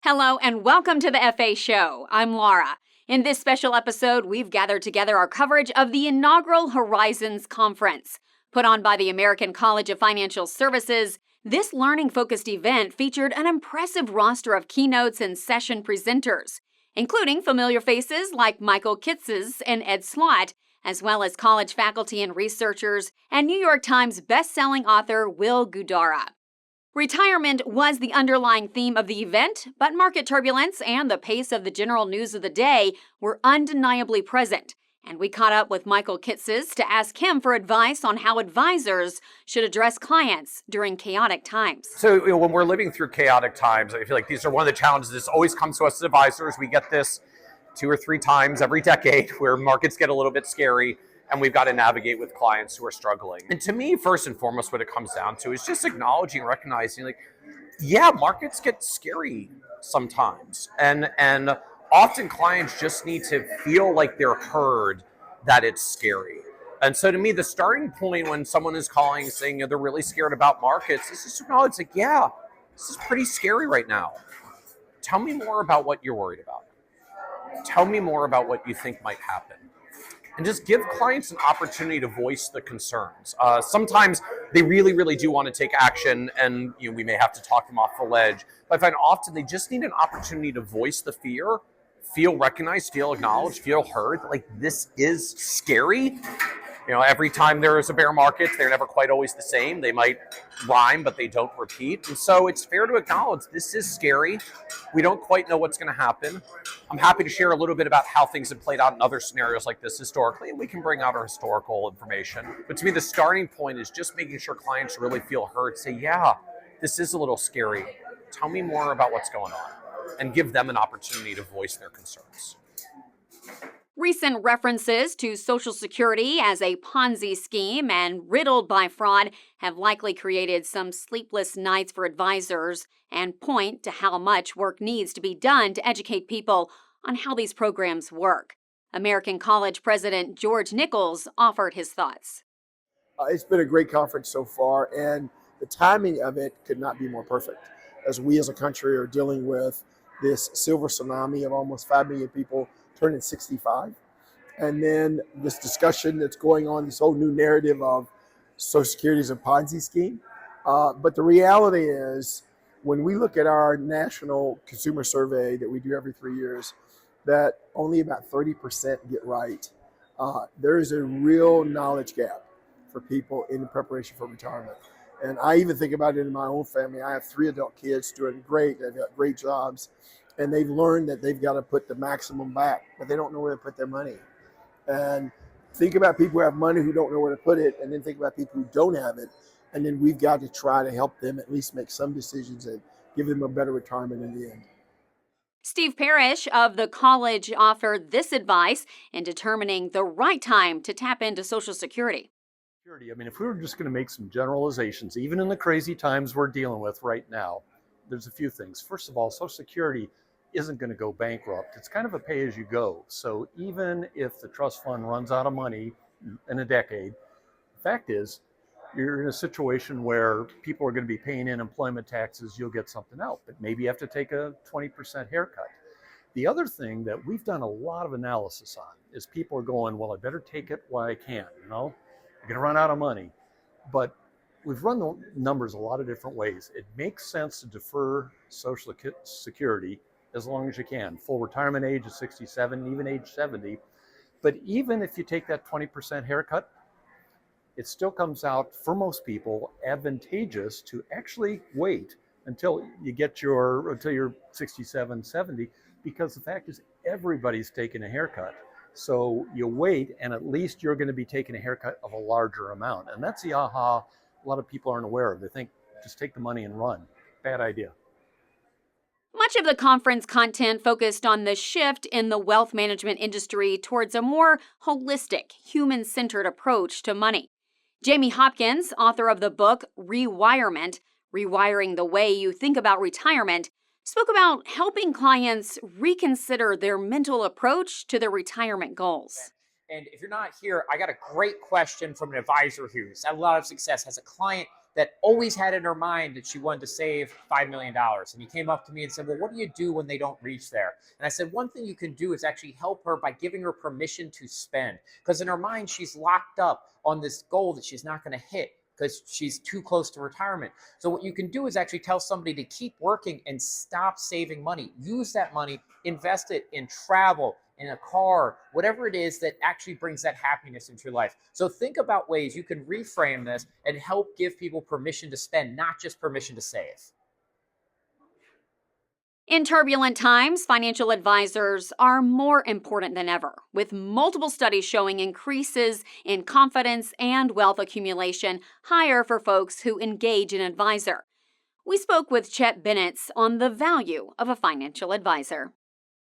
Hello and welcome to the FA Show. I'm Laura. In this special episode, we've gathered together our coverage of the inaugural Horizons Conference. Put on by the American College of Financial Services, this learning-focused event featured an impressive roster of keynotes and session presenters, including familiar faces like Michael Kitces and Ed Slott, as well as college faculty and researchers, and New York Times best-selling author Will Guidara. Retirement was the underlying theme of the event, but market turbulence and the pace of the general news of the day were undeniably present. And we caught up with Michael Kitces to ask him for advice on how advisors should address clients during chaotic times. So when we're living through chaotic times, I feel like these are one of the challenges. This always comes to us as advisors. We get this 2 or 3 times every decade where markets get a little bit scary and we've got to navigate with clients who are struggling. And to me, first and foremost, what it comes down to is just acknowledging, recognizing, like, yeah, markets get scary sometimes. And often clients just need to feel like they're heard that it's scary. And so to me, the starting point when someone is calling saying they're really scared about markets is just to acknowledge, like, yeah, this is pretty scary right now. Tell me more about what you're worried about. Tell me more about what you think might happen. And just give clients an opportunity to voice the concerns. Sometimes they really, really do want to take action, and we may have to talk them off the ledge. But I find often they just need an opportunity to voice the fear, feel recognized, feel acknowledged, feel heard. Like, this is scary. Every time there is a bear market, they're never quite always the same. They might rhyme, but they don't repeat. And so it's fair to acknowledge this is scary. We don't quite know what's going to happen. I'm happy to share a little bit about how things have played out in other scenarios like this historically, and we can bring out our historical information. But to me, the starting point is just making sure clients really feel heard. Say, yeah, this is a little scary. Tell me more about what's going on, and give them an opportunity to voice their concerns. Recent references to Social Security as a Ponzi scheme and riddled by fraud have likely created some sleepless nights for advisors and point to how much work needs to be done to educate people on how these programs work. American College President George Nichols offered his thoughts. It's been a great conference so far, and the timing of it could not be more perfect, as we as a country are dealing with this silver tsunami of almost 5 million people turning 65. And then this discussion that's going on, this whole new narrative of Social Security is a Ponzi scheme. But the reality is, when we look at our national consumer survey that we do every 3 years, that only about 30% get right. There is a real knowledge gap for people in preparation for retirement. And I even think about it in my own family. I have 3 adult kids doing great. They've got great jobs. And they've learned that they've got to put the maximum back, but they don't know where to put their money. And think about people who have money who don't know where to put it, and then think about people who don't have it. And then we've got to try to help them at least make some decisions and give them a better retirement in the end. Steve Parrish of the college offered this advice in determining the right time to tap into Social Security. I mean, if we were just going to make some generalizations, even in the crazy times we're dealing with right now, there's a few things. First of all, Social Security isn't going to go bankrupt. It's kind of a pay-as-you-go. So even if the trust fund runs out of money in a decade, the fact is you're in a situation where people are going to be paying in employment taxes. You'll get something out, but maybe you have to take a 20% haircut. The other thing that we've done a lot of analysis on is people are going, well, I better take it while I can. I'm going to run out of money. But we've run the numbers a lot of different ways. It makes sense to defer Social Security as long as you can. Full retirement age is 67, even age 70. But even if you take that 20% haircut, it still comes out, for most people, advantageous to actually wait until you're 67, 70, because the fact is everybody's taking a haircut. So you wait, and at least you're going to be taking a haircut of a larger amount. And that's the aha a lot of people aren't aware of. They think, just take the money and run. Bad idea. Much of the conference content focused on the shift in the wealth management industry towards a more holistic, human-centered approach to money. Jamie Hopkins, author of the book Rewirement, Rewiring the Way You Think About Retirement, spoke about helping clients reconsider their mental approach to their retirement goals. And if you're not here, I got a great question from an advisor who's had a lot of success, has a client that always had in her mind that she wanted to save $5 million. And he came up to me and said, well, what do you do when they don't reach there? And I said, one thing you can do is actually help her by giving her permission to spend. Because in her mind, she's locked up on this goal that she's not going to hit because she's too close to retirement. So what you can do is actually tell somebody to keep working and stop saving money. Use that money, invest it in travel, in a car, whatever it is that actually brings that happiness into your life. So think about ways you can reframe this and help give people permission to spend, not just permission to save. In turbulent times, financial advisors are more important than ever, with multiple studies showing increases in confidence and wealth accumulation higher for folks who engage an advisor. We spoke with Chet Bennetts on the value of a financial advisor.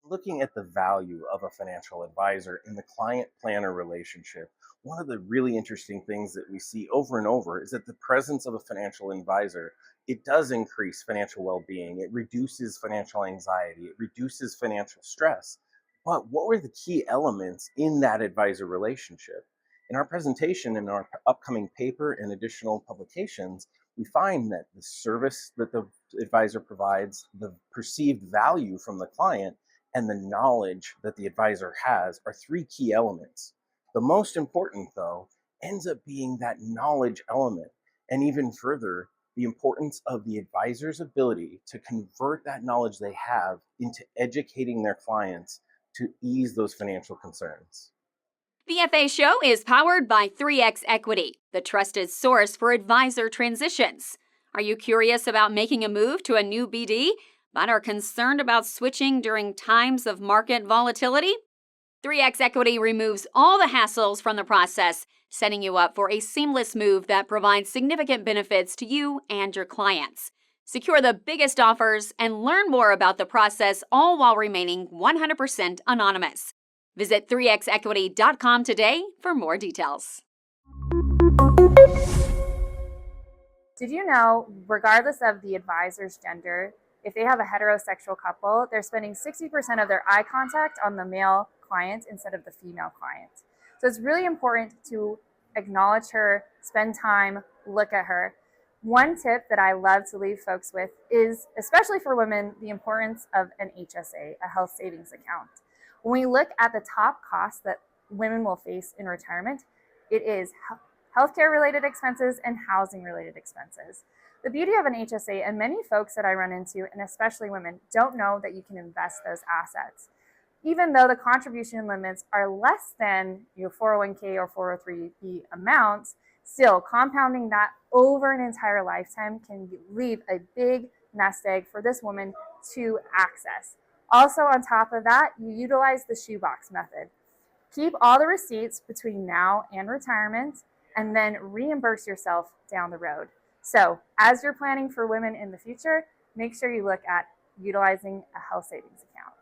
Looking at the value of a financial advisor in the client-planner relationship, one of the really interesting things that we see over and over is that the presence of a financial advisor, it does increase financial well-being. It reduces financial anxiety. It reduces financial stress. But what were the key elements in that advisor relationship? In our presentation, in our upcoming paper and additional publications, we find that the service that the advisor provides, the perceived value from the client, and the knowledge that the advisor has are three key elements. The most important, though, ends up being that knowledge element, and even further, the importance of the advisor's ability to convert that knowledge they have into educating their clients to ease those financial concerns. The FA Show is powered by 3X Equity, the trusted source for advisor transitions. Are you curious about making a move to a new BD, but are concerned about switching during times of market volatility? 3X Equity removes all the hassles from the process, setting you up for a seamless move that provides significant benefits to you and your clients. Secure the biggest offers and learn more about the process, all while remaining 100% anonymous. Visit 3xequity.com today for more details. Did you know, regardless of the advisor's gender, if they have a heterosexual couple, they're spending 60% of their eye contact on the male client instead of the female client. So it's really important to acknowledge her, spend time, look at her. One tip that I love to leave folks with is, especially for women, the importance of an HSA, a health savings account. When we look at the top costs that women will face in retirement, it is healthcare related expenses and housing related expenses. The beauty of an HSA, and many folks that I run into, and especially women, don't know that you can invest those assets. Even though the contribution limits are less than your 401k or 403b amounts, still compounding that over an entire lifetime can leave a big nest egg for this woman to access. Also, on top of that, you utilize the shoebox method. Keep all the receipts between now and retirement, and then reimburse yourself down the road. So, as you're planning for women in the future, make sure you look at utilizing a health savings account.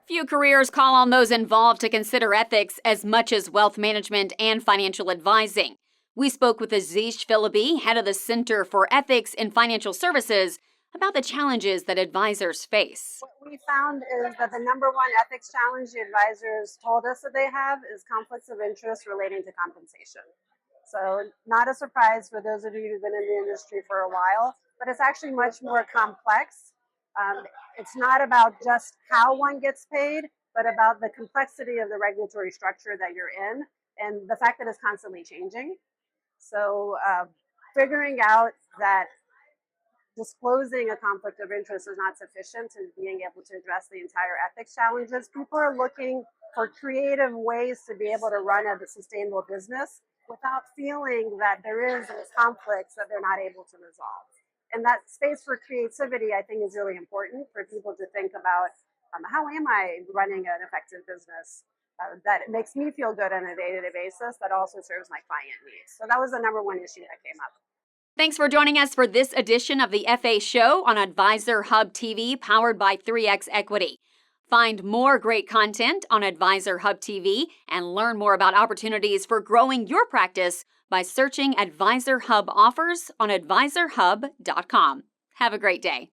Few careers call on those involved to consider ethics as much as wealth management and financial advising. We spoke with Azish Filabi, head of the Center for Ethics in Financial Services, about the challenges that advisors face. What we found is that the number one ethics challenge the advisors told us that they have is conflicts of interest relating to compensation. So not a surprise for those of you who've been in the industry for a while, but it's actually much more complex. It's not about just how one gets paid, but about the complexity of the regulatory structure that you're in and the fact that it's constantly changing. So figuring out that disclosing a conflict of interest is not sufficient to being able to address the entire ethics challenges. People are looking for creative ways to be able to run a sustainable business without feeling that there is these conflicts that they're not able to resolve. And that space for creativity, I think, is really important for people to think about how am I running an effective business that makes me feel good on a day-to-day basis that also serves my client needs. So that was the number one issue that came up. Thanks for joining us for this edition of the FA Show on AdvisorHubTV, powered by 3X Equity. Find more great content on AdvisorHubTV and learn more about opportunities for growing your practice by searching AdvisorHub offers on AdvisorHub.com. Have a great day.